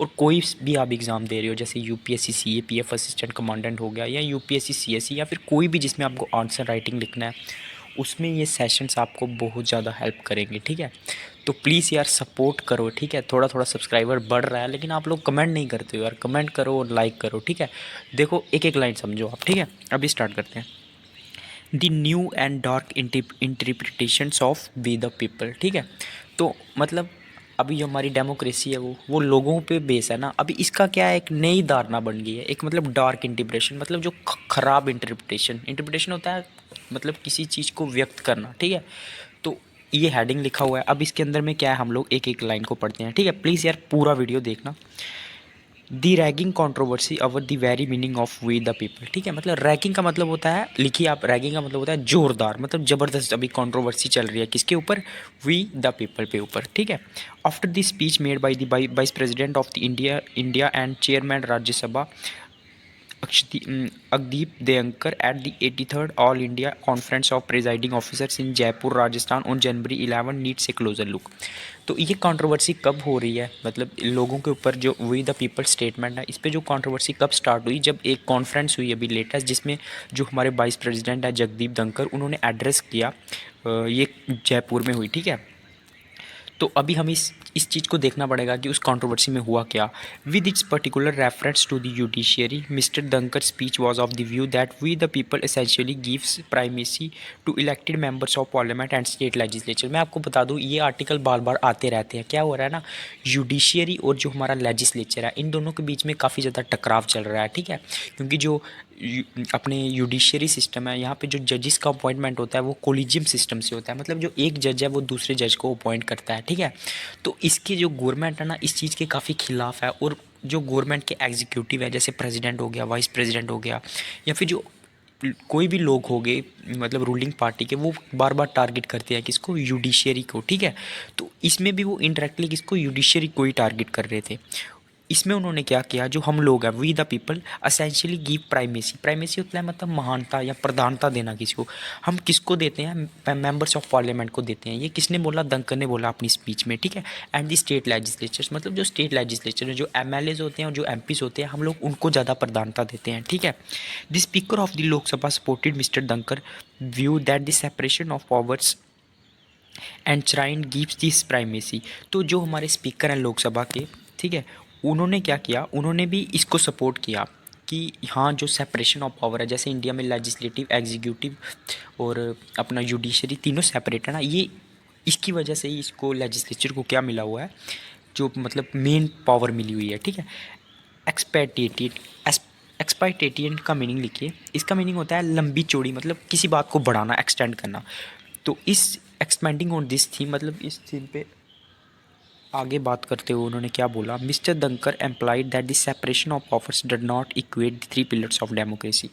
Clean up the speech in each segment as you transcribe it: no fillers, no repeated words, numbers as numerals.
और कोई भी आप एग्ज़ाम दे रहे हो, जैसे यूपीएससी सीएपीएफ असिस्टेंट कमांडेंट हो गया, या यूपीएससी सीएससी, या फिर कोई भी जिसमें आपको आंसर राइटिंग लिखना है, उसमें ये सेशंस आपको बहुत ज़्यादा हेल्प करेंगे। ठीक है, तो प्लीज़ यार सपोर्ट करो। ठीक है, थोड़ा थोड़ा सब्सक्राइबर बढ़ रहा है, लेकिन आप लोग कमेंट नहीं करते हो यार। कमेंट करो और लाइक करो। ठीक है, देखो एक एक लाइन समझो आप। ठीक है, अभी स्टार्ट करते हैं। The new and dark interpretations of we the people. ठीक है, तो मतलब अभी जो हमारी डेमोक्रेसी है वो लोगों पे बेस है ना। अभी इसका क्या है, एक नई धारणा बन गई है, एक मतलब डार्क इंटरप्रिटेशन, मतलब जो खराब इंटरप्रिटेशन। इंटरप्रिटेशन होता है मतलब किसी चीज़ को व्यक्त करना। ठीक है, तो ये हेडिंग लिखा हुआ है। अब इसके अंदर में क्या है, हम लोग एक एक लाइन को पढ़ते हैं। ठीक है, प्लीज़ यार पूरा वीडियो देखना। The raging controversy over the very meaning of we the people. ठीक है, मतलब रैगिंग का मतलब होता है, लिखिए आप, रैगिंग का मतलब होता है जोरदार, मतलब ज़बरदस्त। अभी कंट्रोवर्सी चल रही है किसके ऊपर, वी द पीपल पे ऊपर। ठीक है, after the speech made by the vice president of the India and chairman Rajya Sabha Agdeep Deyankar at the 83rd All India Conference of Presiding Officers in Jaipur, Rajasthan on January 11 needs a closer look। तो ये controversy कब हो रही है, मतलब लोगों के ऊपर जो वी द पीपल स्टेटमेंट है, इस पे जो कंट्रोवर्सी कब स्टार्ट हुई, जब एक कॉन्फ्रेंस हुई अभी लेटेस्ट, जिसमें जो हमारे वाइस प्रेसिडेंट है जगदीप धनखड़, उन्होंने एड्रेस किया। ये जयपुर में हुई। ठीक है, तो अभी हमें इस चीज़ को देखना पड़ेगा कि उस कंट्रोवर्सी में हुआ क्या। With its particular reference to the judiciary, mister Dhankhar speech was of the view that we the people essentially gives primacy to elected members of parliament and state legislature. मैं आपको बता दूं, ये आर्टिकल बार बार आते रहते हैं। क्या हो रहा है ना, जुडिशियरी और जो हमारा लेजिस्लेचर है, इन दोनों के बीच में काफ़ी ज़्यादा टकराव चल रहा है। ठीक है, क्योंकि जो अपने जुडिशरी सिस्टम है, यहाँ पे जो जजेस का अपॉइंटमेंट होता है वो कोलिजियम सिस्टम से होता है, मतलब जो एक जज है वो दूसरे जज को अपॉइंट करता है। ठीक है, तो इसकी जो गवर्नमेंट है ना, इस चीज़ के काफ़ी खिलाफ है। और जो गवर्नमेंट के एग्जीक्यूटिव है, जैसे प्रेसिडेंट हो गया, वाइस प्रेसिडेंट हो गया, या फिर जो कोई भी लोग हो गए मतलब रूलिंग पार्टी के, वो बार बार टारगेट करते हैं किसको, जुडिशरी को। ठीक है, तो इसमें भी वो इनडायरेक्टली किसको, जुडिशरी को ही टारगेट कर रहे थे। इसमें उन्होंने क्या किया, जो हम लोग हैं we the people essentially give primacy. Primacy होता है मतलब महानता या प्रधानता देना किसी को। हम किसको देते हैं, मेंबर्स ऑफ पार्लियामेंट को देते हैं। ये किसने बोला, दंकर ने बोला अपनी स्पीच में। ठीक है, एंड द स्टेट लेजिस्लेचर्स, मतलब जो स्टेट लेजिस्लेचर है, जो एमएलएज होते हैं और जो एमपीज होते हैं, हम लोग उनको ज़्यादा प्रधानता देते हैं। ठीक है, the speaker of the Lok Sabha supported mister Dhankhar view that the separation of powers enshrined gives this primacy. तो जो हमारे स्पीकर हैं लोकसभा के, ठीक है, उन्होंने क्या किया, उन्होंने भी इसको सपोर्ट किया कि हाँ, जो सेपरेशन ऑफ पावर है, जैसे इंडिया में लेजिस्लेटिव, एग्जीक्यूटिव और अपना जुडिशरी तीनों सेपरेट है ना, ये इसकी वजह से ही इसको लेजिस्लेचर को क्या मिला हुआ है, जो मतलब मेन पावर मिली हुई है। ठीक है, एक्सपेक्टेटेड, एक्सपेक्टेटियन का मीनिंग लिखिए। इसका मीनिंग होता है लंबी चौड़ी, मतलब किसी बात को बढ़ाना, एक्सटेंड करना। तो इस एक्सपेंडिंग ऑन दिस थीम, मतलब इस थीम पे आगे बात करते हुए उन्होंने क्या बोला, mister Dhankhar implied that the separation of powers did not equate the three pillars of democracy.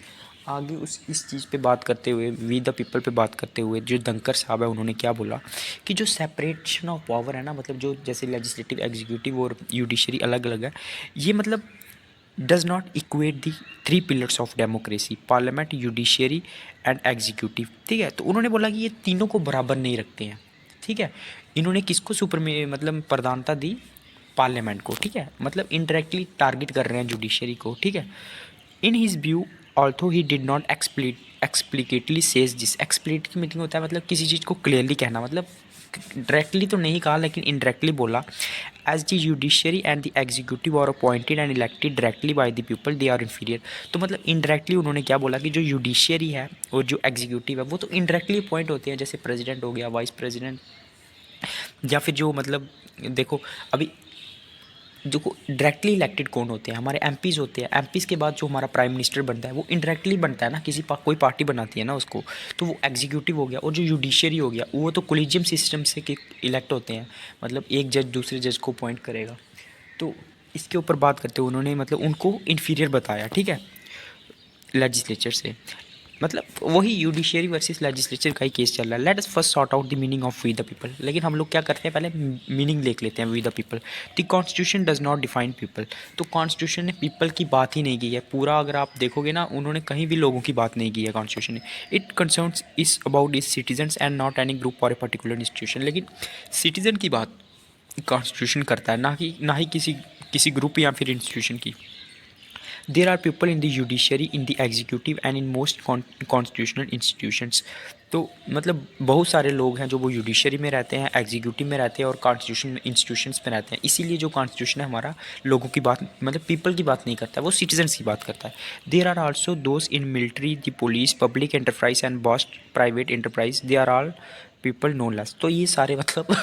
आगे उस इस चीज़ पे बात करते हुए, वी द पीपल पे बात करते हुए, जो दंकर साहब है उन्होंने क्या बोला कि जो सेपरेशन ऑफ पावर है ना, मतलब जो जैसे लेजिस्लेटिव, एग्जीक्यूटिव और जुडिशरी अलग अलग है, ये मतलब does not equate the three pillars of democracy, parliament, judiciary and executive. ठीक है, तो उन्होंने बोला कि ये तीनों को बराबर नहीं रखते हैं। ठीक है, इन्होंने किसको सुपर में मतलब प्रधानता दी, पार्लियामेंट को। ठीक है, मतलब इनडायरेक्टली टारगेट कर रहे हैं जुडिशरी को। ठीक है, in his view although he did not explicitly says this. Explicit की मीनिंग होता है मतलब किसी चीज़ को क्लियरली कहना, मतलब डायरेक्टली तो नहीं कहा लेकिन इनडायरेक्टली बोला। As the judiciary and the executive are appointed and elected directly by the people, they are inferior. तो मतलब इनडायरेक्टली उन्होंने क्या बोला कि जो जुडिशरी है और जो एग्जीक्यूटिव है वो तो इनडायरेक्टली अपॉइंट होते हैं, जैसे प्रेसिडेंट हो गया, वाइस प्रेसिडेंट, या फिर जो मतलब देखो अभी जो डायरेक्टली इलेक्टेड कौन होते हैं, हमारे एमपीज़ होते हैं। एमपीज़ के बाद जो हमारा प्राइम मिनिस्टर बनता है वो इनडायरेक्टली बनता है ना, कोई पार्टी बनाती है ना उसको, तो वो एग्जीक्यूटिव हो गया। और जो जुडिशरी हो गया वो तो कोलिजियम सिस्टम से इलेक्ट होते हैं, मतलब एक जज दूसरे जज को अपॉइंट करेगा। तो इसके ऊपर बात करते हुए उन्होंने मतलब उनको इन्फीरियर बताया। ठीक है, लेजिस्लेचर से, मतलब वही जुडिशरी वर्सेस लेजिस्लेचर का ही केस चल रहा है। Let us first sort out the meaning of we the people. लेकिन हम लोग क्या करते हैं, पहले मीनिंग देख लेते हैं we the people. The constitution does not define people. तो कॉन्स्टिट्यूशन ने पीपल की बात ही नहीं की है पूरा, अगर आप देखोगे ना, उन्होंने कहीं भी लोगों की बात नहीं की है कॉन्स्टिट्यूशन ने। It concerns is about is citizens and not any group और ए पर्टिकुलर इंस्टीट्यूशन। लेकिन सिटीजन की बात कॉन्स्टिट्यूशन करता है, ना ही किसी किसी ग्रुप या फिर इंस्टीट्यूशन की। There are people in the judiciary, in the executive and in most constitutional institutions. तो मतलब बहुत सारे लोग हैं जो वो जुडिशरी में रहते हैं, एग्जीक्यूटिव में रहते हैं और कॉन्स्टिट्यूशन इंस्टीट्यूशंस में रहते हैं। इसीलिए जो कॉन्स्टिट्यूशन है हमारा लोगों की बात, मतलब पीपल की बात नहीं करता, वो सिटीजन्स की बात करता है। There are also those in military, the police, public enterprise and vast private enterprise, they are all people no less. तो ये सारे मतलब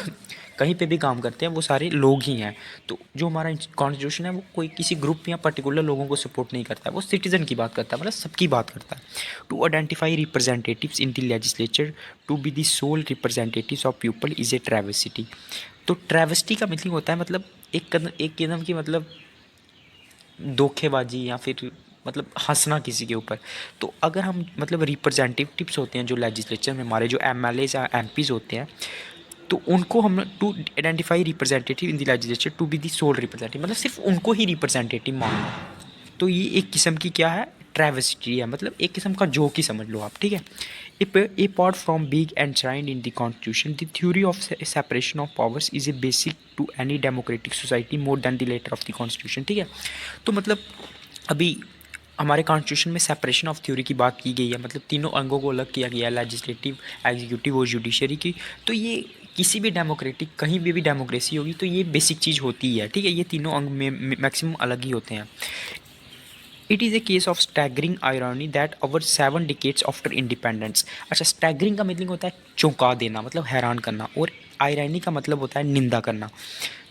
कहीं पे भी काम करते हैं वो सारे लोग ही हैं। तो जो हमारा कॉन्स्टिट्यूशन है वो कोई किसी ग्रुप या पर्टिकुलर लोगों को सपोर्ट नहीं करता है, वो सिटीजन की बात करता है, मतलब सबकी बात करता है। To identify representatives in the legislature to be the sole representatives of people is a travesty. तो ट्रेवेसिटी का मीनिंग होता है मतलब एक कदम की मतलब धोखेबाजी या फिर मतलब हंसना किसी के ऊपर। तो अगर हम मतलब रिप्रेजेंटेटिव्स होते हैं जो लेजिस्लेचर में हमारे जो एमएलएज या एमपीज़ होते हैं, तो उनको हम to identify representative in the legislature to be the sole representative, मतलब सिर्फ उनको ही रिप्रेजेंटेटिव मानना। तो ये एक किस्म की क्या है, ट्रेवेसिटी है, मतलब एक किस्म का जोक ही समझ लो आप, ठीक है। Apart from being enshrined in the Constitution, the theory of separation of powers is a basic to any democratic society more than the letter of the Constitution, ठीक है। तो मतलब अभी हमारे कॉन्स्टिट्यूशन में सेपरेशन ऑफ थ्योरी की बात की गई है, मतलब तीनों अंगों को अलग किया गया है, लेजिस्लेटिव, एग्जीक्यूटिव और जुडिशरी की। तो ये किसी भी डेमोक्रेटिक, कहीं भी डेमोक्रेसी होगी तो ये बेसिक चीज़ होती है, ठीक है। ये तीनों अंग में मैक्सिमम अलग ही होते हैं। It is a case of staggering irony that over 7 decades after independence. अच्छा, स्टैगरिंग का मतलब होता है चौंका देना, मतलब हैरान करना, और आयरनी का मतलब होता है निंदा करना।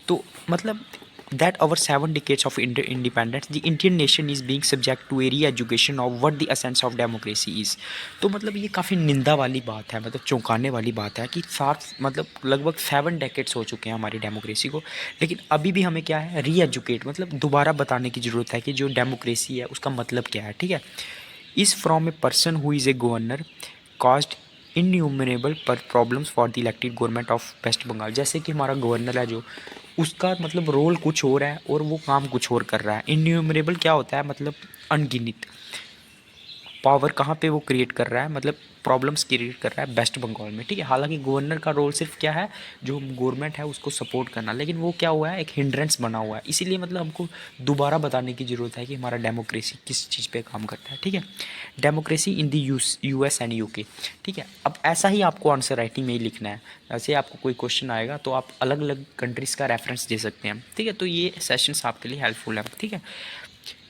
तो मतलब that over 7 decades of independence the Indian nation is being subject to a re education of what the essence of democracy is. तो मतलब ये काफ़ी निंदा वाली बात है, मतलब चौंकाने वाली बात है कि 7 मतलब लगभग 7 डेकेड्स हो चुके हैं हमारी डेमोक्रेसी को, लेकिन अभी भी हमें क्या है, री एजुकेट, मतलब दोबारा बताने की ज़रूरत है कि जो डेमोक्रेसी है उसका मतलब क्या है, ठीक है। Is from a person who is a governor caused innumerable पर problems for the elected government of West Bengal. जैसे कि हमारा गवर्नर है जो, उसका मतलब रोल कुछ और है और वो काम कुछ और कर रहा है। इनन्यूमरेबल क्या होता है, मतलब अनगिनत। पावर कहाँ पे वो क्रिएट कर रहा है, मतलब प्रॉब्लम्स क्रिएट कर रहा है वेस्ट बंगाल में, ठीक है। हालांकि गवर्नर का रोल सिर्फ क्या है, जो गवर्नमेंट है उसको सपोर्ट करना, लेकिन वो क्या हुआ है, एक हिंड्रेंस बना हुआ है। इसीलिए मतलब हमको दोबारा बताने की ज़रूरत है कि हमारा डेमोक्रेसी किस चीज़ पे काम करता है, ठीक है। Democracy in the US and UK, ठीक है। अब ऐसा ही आपको आंसर राइटिंग में ही लिखना है। ऐसे आपको कोई क्वेश्चन आएगा तो आप अलग अलग कंट्रीज़ का रेफरेंस दे सकते हैं, ठीक है। तो ये सेशंस आपके लिए हेल्पफुल है, ठीक है।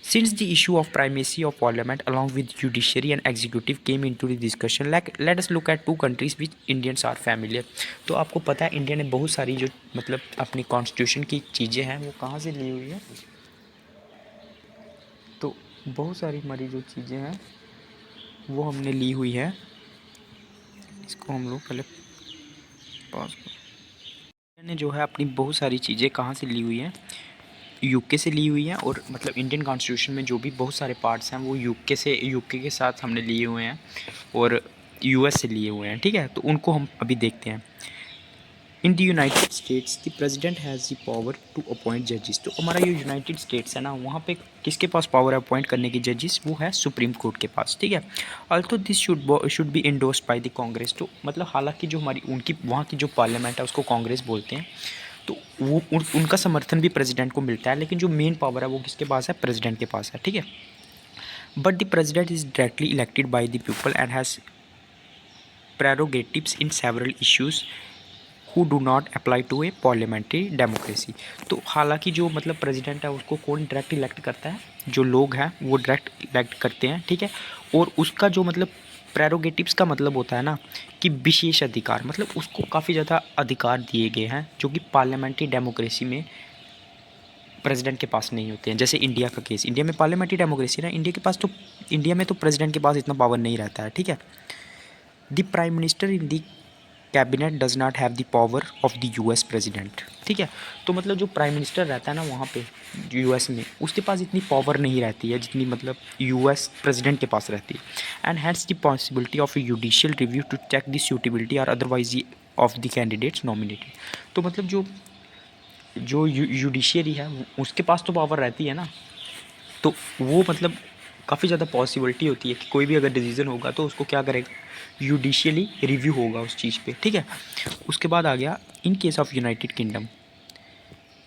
Since the issue of primacy of parliament along with judiciary and executive came into the discussion, let us look at two countries which Indians are familiar। तो आपको पता है इंडिया ने बहुत सारी जो मतलब अपनी कॉन्स्टिट्यूशन की चीज़ें हैं वो कहाँ से ली हुई है। तो बहुत सारी हमारी जो चीज़ें हैं वो हमने ली हुई है। इसको हम लोग पहले पॉज करो। इंडिया ने जो है अपनी बहुत सारी चीज़ें कहाँ से ली हुई हैं, यूके से ली हुई है। और मतलब इंडियन कॉन्स्टिट्यूशन में जो भी बहुत सारे पार्ट्स हैं वो यूके के साथ हमने लिए हुए हैं और यूएस से लिए हुए हैं, ठीक है। तो उनको हम अभी देखते हैं। In the United States the president has the power to appoint जजेस। तो हमारा ये यूनाइटेड स्टेट्स है ना, वहाँ पे किसके पास पावर है अपॉइंट करने की जजेस, वो है सुप्रीम कोर्ट के पास, ठीक है। Also this should be endorsed by the Congress. तो मतलब हालांकि जो हमारी उनकी वहाँ की जो पार्लियामेंट है उसको कांग्रेस बोलते हैं, तो वो उनका समर्थन भी प्रेसिडेंट को मिलता है, लेकिन जो मेन पावर है वो किसके पास है, प्रेसिडेंट के पास है, ठीक है। But the president is directly elected by the people and has prerogatives in several issues who do not apply to a parliamentary democracy. तो हालांकि जो मतलब प्रेसिडेंट है उसको कौन डायरेक्ट इलेक्ट करता है, जो लोग हैं वो डायरेक्ट इलेक्ट करते हैं, ठीक है। और उसका जो मतलब प्रेरोगेटिव्स का मतलब होता है ना कि विशेष अधिकार, मतलब उसको काफ़ी ज़्यादा अधिकार दिए गए हैं जो कि पार्लियामेंट्री डेमोक्रेसी में प्रेसिडेंट के पास नहीं होते हैं। जैसे इंडिया का केस, इंडिया में पार्लियामेंट्री डेमोक्रेसी ना, इंडिया के पास तो इंडिया में तो प्रेसिडेंट के पास इतना पावर नहीं रहता है, ठीक है। The prime minister in the cabinet does not have the power of the US president, ठीक है। तो मतलब जो प्राइम मिनिस्टर रहता है ना वहाँ पे यूएस में, उसके पास इतनी पावर नहीं रहती है जितनी मतलब यूएस प्रेसिडेंट के पास रहती है। And has the possibility of a judicial review to check the suitability or otherwise of the candidates nominated. तो मतलब जो जो जुडिशियरी है उसके पास तो पावर रहती है ना, तो वो मतलब काफ़ी ज़्यादा पॉसिबिलिटी होती है कि कोई भी अगर डिसीजन होगा तो उसको क्या करेगा, जुडिशियली रिव्यू होगा उस चीज़ पे, ठीक है। उसके बाद आ गया in case of United kingdom,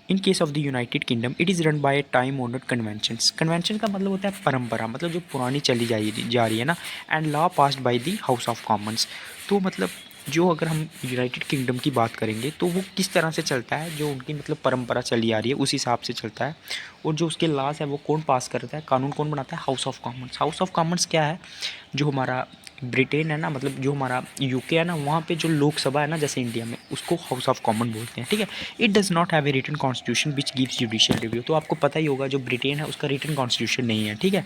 in case of the United kingdom it is run by time honoured conventions. Convention का मतलब होता है परंपरा, मतलब जो पुरानी चली जा रही है ना, and law passed by the House of Commons. तो मतलब जो अगर हम यूनाइटेड किंगडम की बात करेंगे तो वो किस तरह से चलता है, जो उनकी मतलब परंपरा चली आ रही है उस हिसाब से चलता है। और जो उसके लॉज है वो कौन पास करता है, कानून कौन बनाता है, house of Commons. House of Commons क्या है, जो हमारा ब्रिटेन है ना, मतलब जो हमारा यूके है ना, वहाँ पे जो लोकसभा है ना जैसे इंडिया में, उसको हाउस ऑफ कॉमन बोलते हैं, ठीक है। It does not have a written constitution which gives judicial review. तो आपको पता ही होगा जो ब्रिटेन है उसका रिटन कॉन्स्टिट्यूशन नहीं है, ठीक है,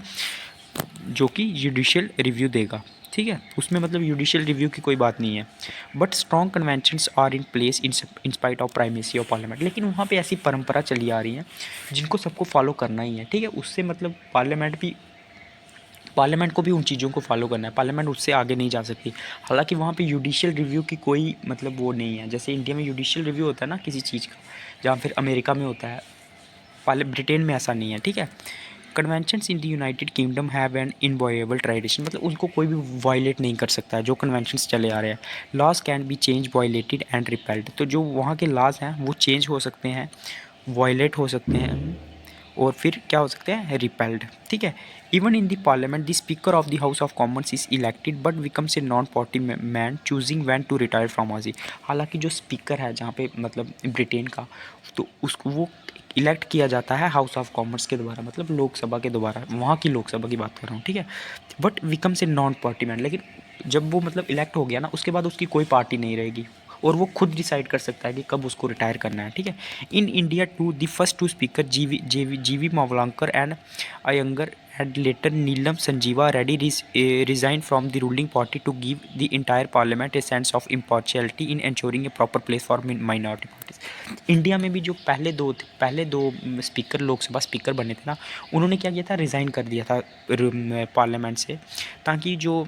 जो कि जुडिशियल रिव्यू देगा, ठीक है, उसमें मतलब जुडिशियल रिव्यू की कोई बात नहीं है। But strong conventions are in place in spite of primacy of parliament. लेकिन वहाँ पे ऐसी परंपरा चली आ रही है जिनको सबको फॉलो करना ही है, ठीक है। उससे मतलब पार्लियामेंट को भी उन चीज़ों को फॉलो करना है, पार्लियामेंट उससे आगे नहीं जा सकती। हालांकि वहाँ पे जुडिशियल रिव्यू की कोई मतलब वो नहीं है, जैसे इंडिया में जुडिशियल रिव्यू होता है ना किसी चीज़ का, जहाँ फिर अमेरिका में होता है, ब्रिटेन में ऐसा नहीं है, ठीक है। Conventions in the United Kingdom have an inviolable tradition, मतलब उनको कोई भी वायलेट नहीं कर सकता है जो कन्वेंशंस चले आ रहे हैं। Laws can be change, violated and repealed. तो जो वहाँ के लॉज हैं वो चेंज हो सकते हैं, वायलेट हो सकते हैं, और फिर क्या हो सकते हैं, रिपेल्ड, ठीक है। Even in the parliament the speaker of the House of Commons is elected but becomes a non party man choosing when to retire from house. हालांकि जो स्पीकर है जहाँ पे मतलब ब्रिटेन का, तो उसको वो इलेक्ट किया जाता है हाउस ऑफ कॉमन्स के द्वारा, मतलब लोकसभा के द्वारा, वहाँ की लोकसभा की बात कर रहा हूँ, ठीक है। But becomes a non party man, लेकिन जब वो मतलब इलेक्ट हो गया ना उसके बाद उसकी कोई पार्टी नहीं रहेगी, और वो खुद डिसाइड कर सकता है कि कब उसको रिटायर करना है, ठीक है। In India too the first two speaker G V Mavalankar and Ayyangar and later Neelam Sanjiva Reddy resign from the ruling party to give the entire parliament a sense of impartiality in ensuring a proper place for minority parties. India में भी जो पहले दो speaker, Lok Sabha speaker बने थे ना, उन्होंने क्या किया था, रिज़ाइन कर दिया था पार्लियामेंट से, ताकि जो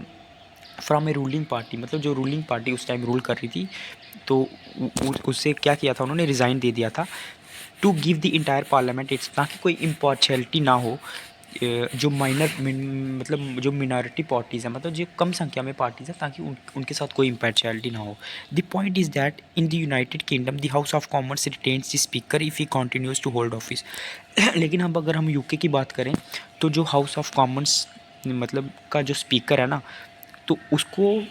फ्रॉम ए रूलिंग पार्टी, मतलब जो रूलिंग पार्टी उस टाइम रूल कर रही थी, तो उससे क्या किया था, उन्होंने रिज़ाइन दे दिया था to give the entire parliament its, ताकि कोई इम्पार्शियलिटी ना हो। जो मतलब जो मिनॉरिटी पार्टीज़ हैं, मतलब जो कम संख्या में पार्टीज़ हैं, ताकि उनके साथ कोई इम्पार्शियलिटी ना हो। The point is that in the United Kingdom the House of Commons retains the speaker if he continues to hold office. लेकिन हम अगर हम यूके की बात करें तो जो हाउस ऑफ कॉमन्स मतलब का जो स्पीकर है ना, तो उसको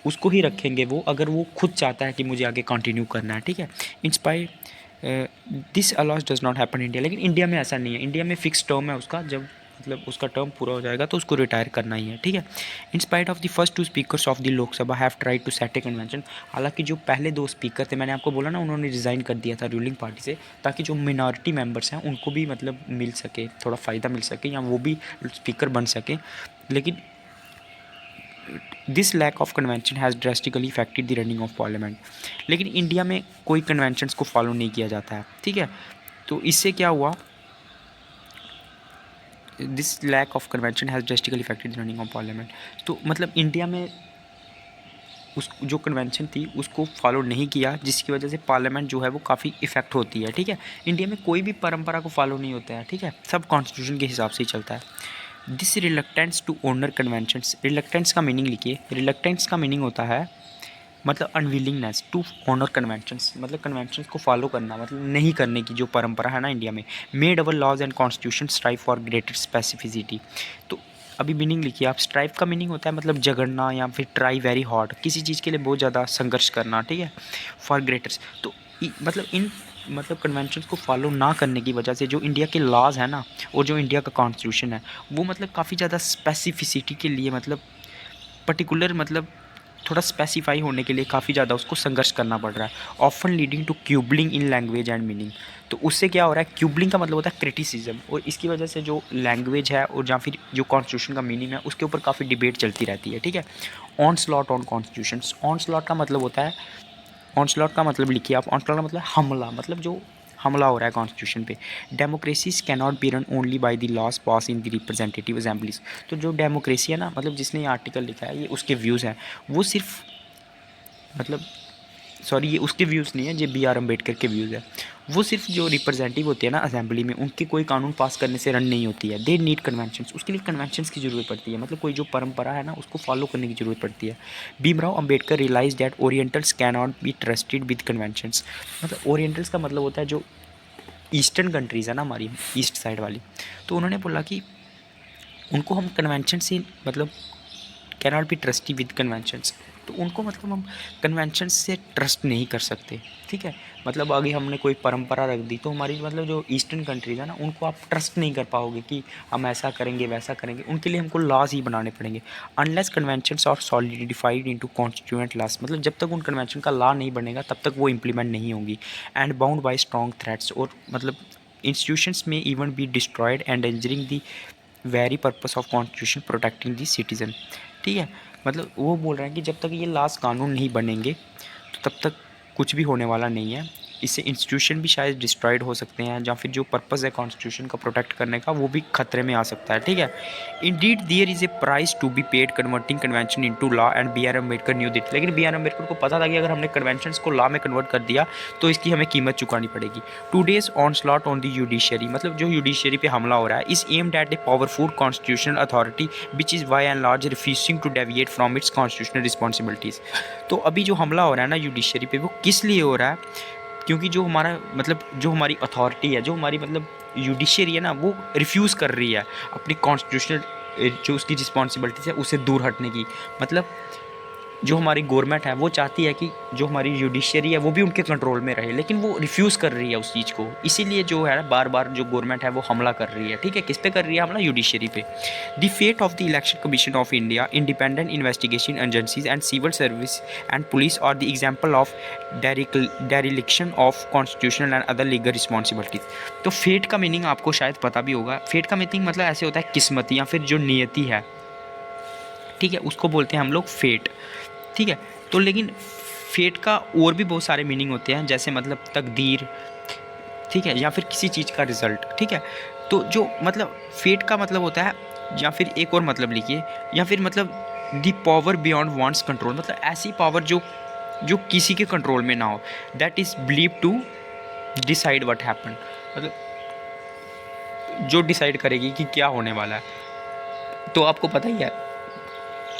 उसको ही रखेंगे वो, अगर वो खुद चाहता है कि मुझे आगे कंटिन्यू करना है, ठीक है। Inspire this अलॉज does not happen India. लेकिन इंडिया में ऐसा नहीं है, इंडिया में फिक्स टर्म है उसका, जब मतलब उसका टर्म पूरा हो जाएगा तो उसको रिटायर करना ही है, ठीक है। In spite of the first two speakers of the Lok Sabha have tried to set a convention. हालांकि जो पहले दो स्पीकर थे, मैंने आपको बोला ना, उन्होंने रिज़ाइन कर दिया था रूलिंग पार्टी से, ताकि जो मिनॉरिटी मेंबर्स हैं उनको भी मतलब मिल सके, थोड़ा फ़ायदा मिल सके, या वो भी स्पीकर बन सके। लेकिन this lack of convention has drastically affected the running of parliament. लेकिन इंडिया में कोई कन्वेंशंस को फॉलो नहीं किया जाता है, ठीक है। तो इससे क्या हुआ, this lack of convention has drastically affected the running of parliament. तो मतलब इंडिया में उस जो कन्वेंशन थी उसको फॉलो नहीं किया, जिसकी वजह से पार्लियामेंट जो है वो काफ़ी इफेक्ट होती है, ठीक है। इंडिया में कोई भी परंपरा को फॉलो नहीं होता है, ठीक है, सब कॉन्स्टिट्यूशन के हिसाब से ही चलता है। This reluctance to honour conventions, reluctance का मीनिंग लिखिए। रिलक्टेंस का मीनिंग होता है मतलब अनविलिंगनेस टू ऑनर कन्वेंशंस, मतलब कन्वेंशंस को फॉलो करना, मतलब नहीं करने की जो परंपरा है ना इंडिया में। Made our laws and constitution strive for greater specificity. तो अभी मीनिंग लिखिए आप। स्ट्राइव का मीनिंग होता है मतलब झगड़ना, या फिर ट्राई वेरी हार्ड, किसी चीज़ के लिए बहुत ज़्यादा संघर्ष करना, ठीक है। फॉर ग्रेटर्स, तो मतलब इन मतलब कन्वेंशंस को फॉलो ना करने की वजह से जो इंडिया के लॉज है ना, और जो इंडिया का कॉन्स्टिट्यूशन है, वो मतलब काफ़ी ज़्यादा स्पेसिफिसिटी के लिए, मतलब पर्टिकुलर, मतलब थोड़ा स्पेसिफाई होने के लिए काफ़ी ज़्यादा उसको संघर्ष करना पड़ रहा है। Often leading to quibbling in language and meaning. तो उससे क्या हो रहा है, क्यूबलिंग का मतलब होता है क्रिटिसिज्म, और इसकी वजह से जो लैंग्वेज है और या फिर जो कॉन्स्टिट्यूशन का मीनिंग है उसके ऊपर काफ़ी डिबेट चलती रहती है, ठीक है। On slot on constitution, on slot का मतलब होता है, ऑनस्लॉट का मतलब लिखिए आप, ऑनस्लॉट का मतलब हमला, मतलब जो हमला हो रहा है कॉन्स्टिट्यूशन पे। Democracies cannot be run only by the laws pass in the representative assemblies. तो जो डेमोक्रेसी है ना, मतलब जिसने ये आर्टिकल लिखा है, ये उसके व्यूज़ हैं, वो सिर्फ मतलब सॉरी ये उसके व्यूज़ नहीं है, ये बी आर अम्बेडकर के व्यूज़ है। वो सिर्फ जो रिप्रेजेंटेटिव होते हैं ना असेंबली में, उनके कोई कानून पास करने से रन नहीं होती है। दे नीड कन्वेंशंस, उसके लिए कन्वेंशंस की ज़रूरत पड़ती है, मतलब कोई जो परंपरा है ना उसको फॉलो करने की ज़रूरत पड़ती है। Bhimrao Ambedkar realise that orientals can not be trusted with conventions. मतलब ओरिएंटल्स का मतलब होता है जो ईस्टर्न कंट्रीज़ है ना हमारी ईस्ट साइड वाली, तो उन्होंने बोला कि उनको हम कन्वेंशन से मतलब can not B trustee with conventions, तो उनको मतलब हम कन्वेंशन से ट्रस्ट नहीं कर सकते, ठीक है। मतलब अगर हमने कोई परंपरा रख दी तो हमारी मतलब जो ईस्टर्न कंट्रीज़ है ना उनको आप ट्रस्ट नहीं कर पाओगे कि हम ऐसा करेंगे वैसा करेंगे, उनके लिए हमको लॉज ही बनाने पड़ेंगे। Unless conventions are solidified into constituent laws, मतलब जब तक उन कन्वेंशन का लॉ नहीं बनेगा तब तक वो इम्प्लीमेंट नहीं होंगी। And bound by strong threats, और मतलब इंस्टीट्यूशंस में even be destroyed endangering the very purpose of constitution protecting the citizen, ठीक है। मतलब वो बोल रहे हैं कि जब तक ये लास्ट कानून नहीं बनेंगे तो तब तक कुछ भी होने वाला नहीं है। इससे इंस्टीट्यूशन भी शायद डिस्ट्रॉयड हो सकते हैं, या फिर जो पर्पस है कॉन्स्टिट्यूशन का प्रोटेक्ट करने का वो भी खतरे में आ सकता है, ठीक है। Indeed there is a price to be paid converting convention into law and B R Ambedkar knew it, लेकिन बी आर अम्बेडकर को पता था कि अगर हमने कन्वेंशन को लॉ में कन्वर्ट कर दिया तो इसकी हमें कीमत चुकानी पड़ेगी। Today's onslaught on the judiciary, मतलब जो जुडिशरी पे हमला हो रहा है, is aimed at a powerful constitutional authority which is by and large refusing to deviate from its constitutional responsibilities. तो अभी जो हमला हो रहा है ना जुडिशरी पे, वो किस लिए हो रहा है? क्योंकि जो हमारा मतलब जो हमारी अथॉरिटी है, जो हमारी मतलब जुडिशरी है ना, वो रिफ्यूज़ कर रही है अपनी कॉन्स्टिट्यूशनल जो उसकी रिस्पॉन्सिबिलिटीज़ है उसे दूर हटने की। मतलब जो हमारी गवर्नमेंट है वो चाहती है कि जो हमारी जुडिशरी है वो भी उनके कंट्रोल में रहे, लेकिन वो रिफ्यूज़ कर रही है उस चीज़ को। इसीलिए जो है बार बार जो गवर्नमेंट है वो हमला कर रही है, ठीक है। किस पे कर रही है हमला? जुडिशरी पे। The fate of the election commission of India, independent investigation agencies and civil service and police are the example of dereliction of constitutional and other legal responsibilities. तो फेट का मीनिंग आपको शायद पता भी होगा। फेट का meaning मतलब ऐसे होता है किस्मत या फिर जो नियति है, ठीक है, उसको बोलते हैं हम लोग फेट, ठीक है। तो लेकिन फेट का और भी बहुत सारे मीनिंग होते हैं, जैसे मतलब तकदीर, ठीक है, या फिर किसी चीज़ का रिजल्ट, ठीक है। तो जो मतलब फेट का मतलब होता है, या फिर एक और मतलब लिखिए, या फिर मतलब the power beyond wants control, मतलब ऐसी पावर जो जो किसी के कंट्रोल में ना हो, that is believe to decide what happen, मतलब जो डिसाइड करेगी कि क्या होने वाला है। तो आपको पता ही है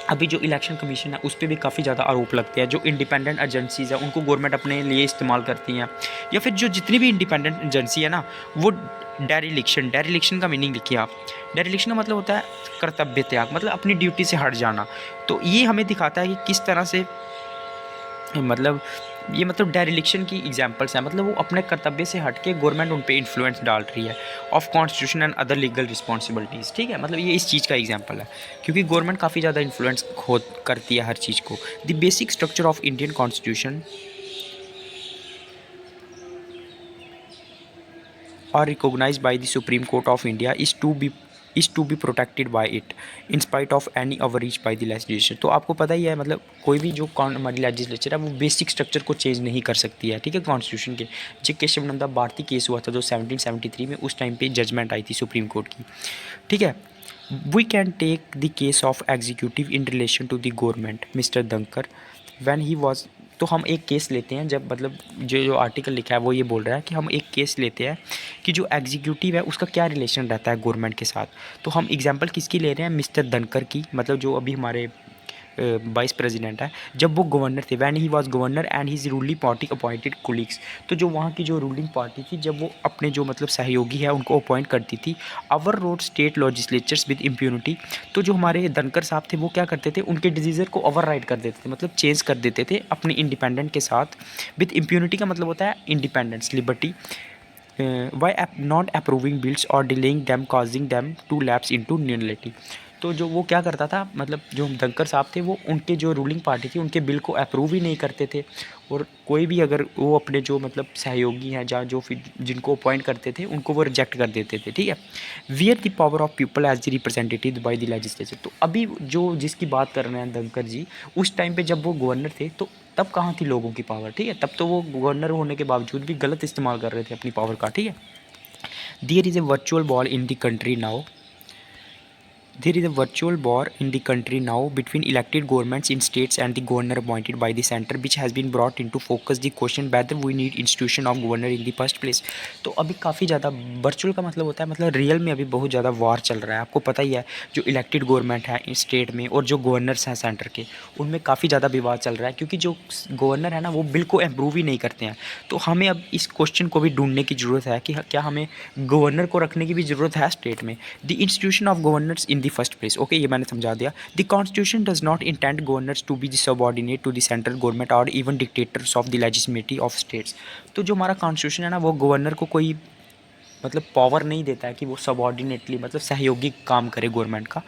अभी जो इलेक्शन कमीशन है उस पर भी काफ़ी ज़्यादा आरोप लगते हैं। जो इंडिपेंडेंट एजेंसीज़ है उनको गवर्नमेंट अपने लिए इस्तेमाल करती हैं, या फिर जो जितनी भी इंडिपेंडेंट एजेंसी है ना वो डेरिलिक्शन का मीनिंग लिखिए आप। डेरिलिक्शन का मतलब होता है कर्तव्य त्याग, मतलब अपनी ड्यूटी से हट जाना। तो ये हमें दिखाता है कि किस तरह से मतलब ये मतलब डेरिलिक्शन की एग्जांपल्स हैं, मतलब वो अपने कर्तव्य से हट के गवर्नमेंट उन पे इन्फ्लुएंस डाल रही है of constitution and other legal responsibilities, ठीक है। मतलब ये इस चीज़ का एग्जांपल है, क्योंकि गवर्नमेंट काफ़ी ज़्यादा इन्फ्लुएंस करती है हर चीज़ को। The basic structure of Indian constitution are recognized by the Supreme Court of India is to be protected by it in spite of any overreach by the legislation। तो आपको पता ही है मतलब कोई भी जो हमारी लेजिस्लेचर है वो बेसिक स्ट्रक्चर को चेंज नहीं कर सकती है, ठीक है। कॉन्स्टिट्यूशन के जो केशवानंद भारती केस हुआ था जो 1773 में, उस टाइम पे जजमेंट आई थी सुप्रीम कोर्ट की, ठीक है। We can take the case of executive in relation to the government mister Dhankhar when he was. तो हम एक केस लेते हैं जब मतलब जो आर्टिकल लिखा है वो ये बोल रहा है कि हम एक केस लेते हैं कि जो एग्जीक्यूटिव है उसका क्या रिलेशन रहता है गवर्नमेंट के साथ। तो हम एग्जांपल किसकी ले रहे हैं? मिस्टर धनकर की, मतलब जो अभी हमारे वाइस प्रेसिडेंट है, जब वो गवर्नर थे, when he was governor and his ruling party appointed colleagues. तो जो वहाँ की जो रूलिंग पार्टी थी जब वो अपने जो मतलब सहयोगी है उनको अपॉइंट करती थी, overrode state legislatures with impunity. तो जो हमारे धनकर साहब थे वो क्या करते थे, उनके डिसीजर को ओवर राइड कर देते थे, मतलब चेंज कर देते थे अपनी इंडिपेंडेंट के साथ। विद इम्प्यूनिटी का मतलब होता है independence, liberty, why not approving bills or delaying them causing them to lapse into nullity. तो जो वो क्या करता था, मतलब जो धनकर साहब थे वो उनके जो रूलिंग पार्टी थी उनके बिल को अप्रूव ही नहीं करते थे, और कोई भी अगर वो अपने जो मतलब सहयोगी हैं जहाँ जो फिर जिनको अपॉइंट करते थे उनको वो रिजेक्ट कर देते थे, ठीक है। Where the power of people as the representative by the legislature. तो अभी जो जिसकी बात कर रहे हैं धनकर जी, उस टाइम पे जब वो गवर्नर थे तो तब कहाँ थी लोगों की पावर, ठीक है। तब तो वो गवर्नर होने के बावजूद भी गलत इस्तेमाल कर रहे थे अपनी पावर का, ठीक है। There is a virtual ball in the country now There is a virtual war in the country now between elected governments in states and the governor appointed by the center, which has been brought into focus the question whether we need institution of governor in the first place. तो अभी काफ़ी ज़्यादा virtual का मतलब होता है मतलब real में अभी बहुत ज़्यादा वार चल रहा है। आपको पता ही है जो इलेक्टेड गवर्नमेंट है स्टेट में और जो गवर्नर्स हैं सेंटर के, उनमें काफ़ी ज़्यादा विवाद चल रहा है क्योंकि जो गवर्नर है ना वो बिल को अप्रूव ही नहीं करते हैं। तो हमें अब इस क्वेश्चन को भी ढूंढने की ज़रूरत है कि क्या हमें गवर्नर को रखने की भी ज़रूरत है स्टेट में। The institution of governors in the first place, okay ये मैंने समझा दिया। The constitution does not intend governors to be the subordinate to the central government or even dictators of the legislative of states. तो जो हमारा constitution है ना वो गवर्नर को कोई मतलब पावर नहीं देता है कि वो सबऑर्डिनेटली मतलब सहयोगी काम करे गवर्नमेंट का,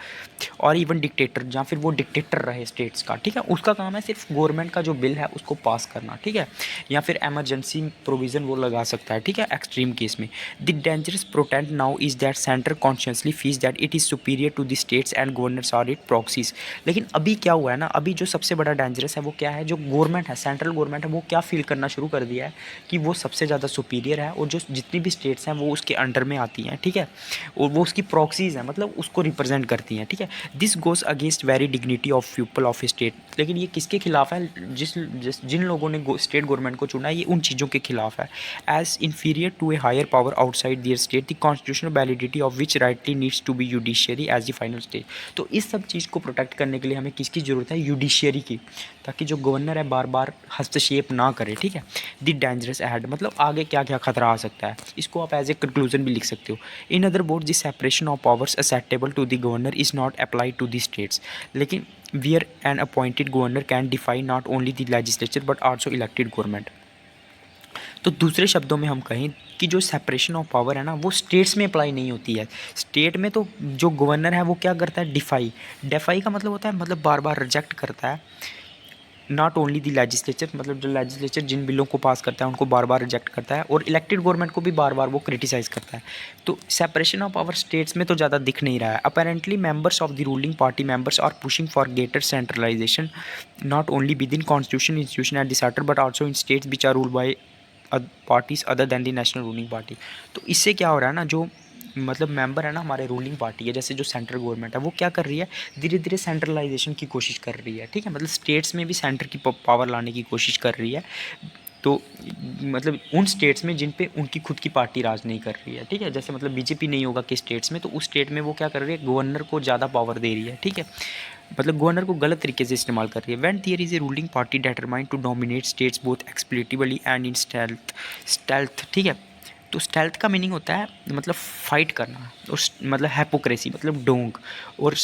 और इवन डिक्टेटर या फिर वो डिक्टेटर रहे स्टेट्स का, ठीक है। उसका काम है सिर्फ गवर्नमेंट का जो बिल है उसको पास करना, ठीक है, या फिर एमरजेंसी प्रोविज़न वो लगा सकता है, ठीक है, एक्सट्रीम केस में। The dangerous portent now is that centre consciously feels that it is superior to the states and governors are it proxies. लेकिन अभी क्या हुआ है ना, अभी जो सबसे बड़ा डेंजरस है वो क्या है, जो गवर्नमेंट है सेंट्रल गवर्नमेंट है वो क्या फील करना शुरू कर दिया है कि वो सबसे ज़्यादा सुपीरियर है और जो जितनी भी स्टेट्स हैं वो उसके अंडर में आती हैं, ठीक है, और वो उसकी प्रॉक्सीज हैं मतलब उसको रिप्रेजेंट करती हैं, ठीक है। This goes against very dignity of people of state. लेकिन ये किसके खिलाफ है, जिन लोगों ने स्टेट गवर्नमेंट को चुना है ये उन चीज़ों के खिलाफ है। As inferior to a higher power outside their state the constitutional validity of which rightly needs to be judiciary as the final stage. तो इस सब चीज़ को प्रोटेक्ट करने के लिए हमें किसकी ज़रूरत है, जुडिशियरी की, ताकि जो गवर्नर है बार बार हस्तक्षेप ना करे, ठीक है। द डेंजरस एड मतलब आगे क्या क्या खतरा आ सकता है, इसको आप एज ए कंक्लूजन भी लिख सकते हो। In other words the separation of powers acceptable to the governor is not apply to the states. लेकिन where an appointed governor can defy not only the legislature but also elected government। तो दूसरे शब्दों में हम कहें कि जो separation of power है ना वो स्टेट्स में अप्लाई नहीं होती है। स्टेट में तो जो गवर्नर है वो क्या करता है, डिफाई। डिफाई का मतलब होता है मतलब बार बार रिजेक्ट करता है, नॉट ओनली द लेजिस्लेचर मतलब जो लेजिस्लेचर जिन बिलों को पास करता है उनको बार बार रिजेक्ट करता है, और इलेक्टेड गवर्नमेंट को भी बार बार वो क्रिटिसाइज़ करता है। तो सेपरेशन ऑफ पावर स्टेट्स में तो ज़्यादा दिख नहीं रहा है। Apparently members of the ruling party members are pushing for greater centralisation not only with in constitution institution at the centre but also in states which are ruled by parties other than the national ruling party. तो इससे क्या हो रहा है ना, जो मतलब member है ना हमारे रूलिंग पार्टी है जैसे जो सेंट्रल गवर्नमेंट है वो क्या कर रही है, धीरे धीरे सेंट्रलाइजेशन की कोशिश कर रही है, ठीक है, मतलब स्टेट्स में भी सेंटर की पावर लाने की कोशिश कर रही है। तो मतलब उन स्टेट्स में जिन पे उनकी खुद की पार्टी राज नहीं कर रही है, ठीक है, जैसे मतलब बीजेपी नहीं होगा कि स्टेट्स में, तो उस स्टेट में वो क्या कर रही है, गवर्नर को ज़्यादा पावर दे रही है, ठीक है, मतलब गवर्नर को गलत तरीके से इस्तेमाल कर रही है। When there is a ruling party determined to dominate states both explicitly and in stealth, ठीक है। तो स्टेल्थ का मीनिंग होता है मतलब फाइट करना, और मतलब हैपोक्रेसी मतलब डोंग, और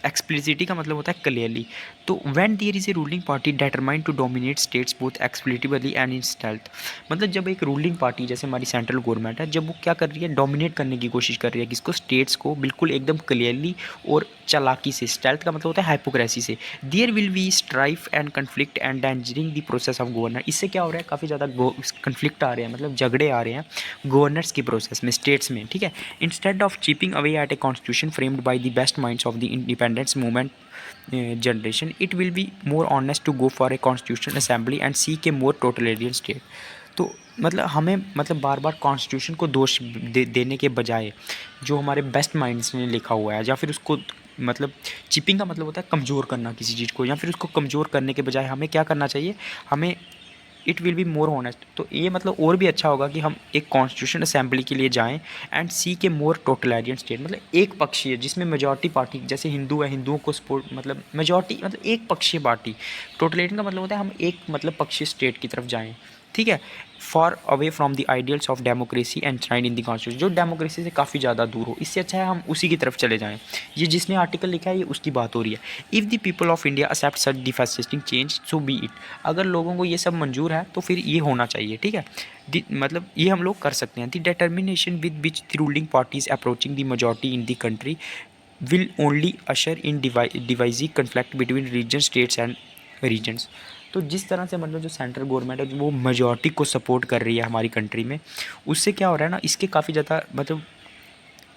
एक्सप्लिसिटी का मतलब होता है क्लियरली। तो when there is a ruling party determined to dominate states both explicitly and in stealth, मतलब जब एक रूलिंग पार्टी जैसे हमारी सेंट्रल गवर्नमेंट है जब वो क्या कर रही है, डोमिनेट करने की कोशिश कर रही है किसको, स्टेट्स को, बिल्कुल एकदम क्लियरली और चालाकी से। स्टेल्थ का मतलब होता है हाइपोक्रेसी से। There will be strife and conflict and endangering the process of governor. इससे क्या हो रहा है, काफ़ी ज़्यादा कन्फ्लिक्ट आ रहे हैं, मतलब झगड़े आ रहे हैं गवर्नर्स के प्रोसेस में, स्टेट्स में, ठीक है। Instead of chipping away at a constitution framed by the best minds of the independence movement generation, it will be more honest to go for a constitution assembly and seek a more totalitarian state. तो मतलब हमें मतलब बार बार constitution को दोष देने के बजाय जो हमारे बेस्ट माइंड्स ने लिखा हुआ है, या फिर उसको मतलब चिपिंग का मतलब होता है कमज़ोर करना किसी चीज़ को, या फिर उसको कमज़ोर करने के बजाय हमें क्या करना चाहिए, हमें it will be more honest. तो ये मतलब और भी अच्छा होगा कि हम एक कॉन्स्टिट्यूशन असेंबली के लिए जाएं एंड सी के मोर टोटलिटेरियन स्टेट, मतलब एक पक्षीय जिसमें मेजॉरिटी पार्टी, जैसे हिंदू है हिंदुओं को सपोर्ट, मतलब मेजॉरिटी मतलब एक पक्षीय पार्टी। टोटलिटेरियन का मतलब होता है हम एक मतलब पक्षीय स्टेट की तरफ जाएँ, ठीक है, far away from the ideals of democracy enshrined in the constitution, जो डेमोक्रेसी से काफ़ी ज़्यादा दूर हो। इससे अच्छा है हम उसी की तरफ चले जाएं। ये जिसने आर्टिकल लिखा है ये उसकी बात हो रही है। If the people of India accept such defacing change so be it. अगर लोगों को ये सब मंजूर है तो फिर ये होना चाहिए, ठीक है, मतलब ये हम लोग कर सकते हैं। The determination with which the ruling parties approaching the majority in the country will only usher in devising conflict between region states and regions. तो जिस तरह से मतलब जो सेंट्रल गवर्नमेंट है वो मेजॉरिटी को सपोर्ट कर रही है हमारी कंट्री में, उससे क्या हो रहा है ना, इसके काफ़ी ज़्यादा मतलब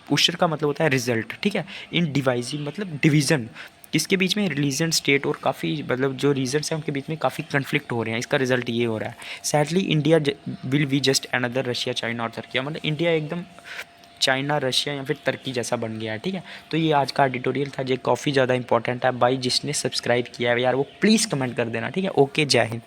पुशर का मतलब होता है रिजल्ट, ठीक है, इन डिवाइजिंग मतलब डिवीज़न किसके बीच में, रिलीजन स्टेट, और काफ़ी मतलब जो रीजन्स हैं उनके बीच में काफ़ी कन्फ्लिक्ट हो रहे हैं। इसका रिजल्ट ये हो रहा है, sadly India will be just another Russia China और तुर्की, मतलब इंडिया एकदम चाइना, रशिया या फिर तुर्की जैसा बन गया है। ठीक है, तो ये आज का एडिटोरियल था, ये काफ़ी ज़्यादा इंपॉर्टेंट है भाई। जिसने सब्सक्राइब किया है यार वो प्लीज़ कमेंट कर देना। ठीक है, ओके, जय हिंद।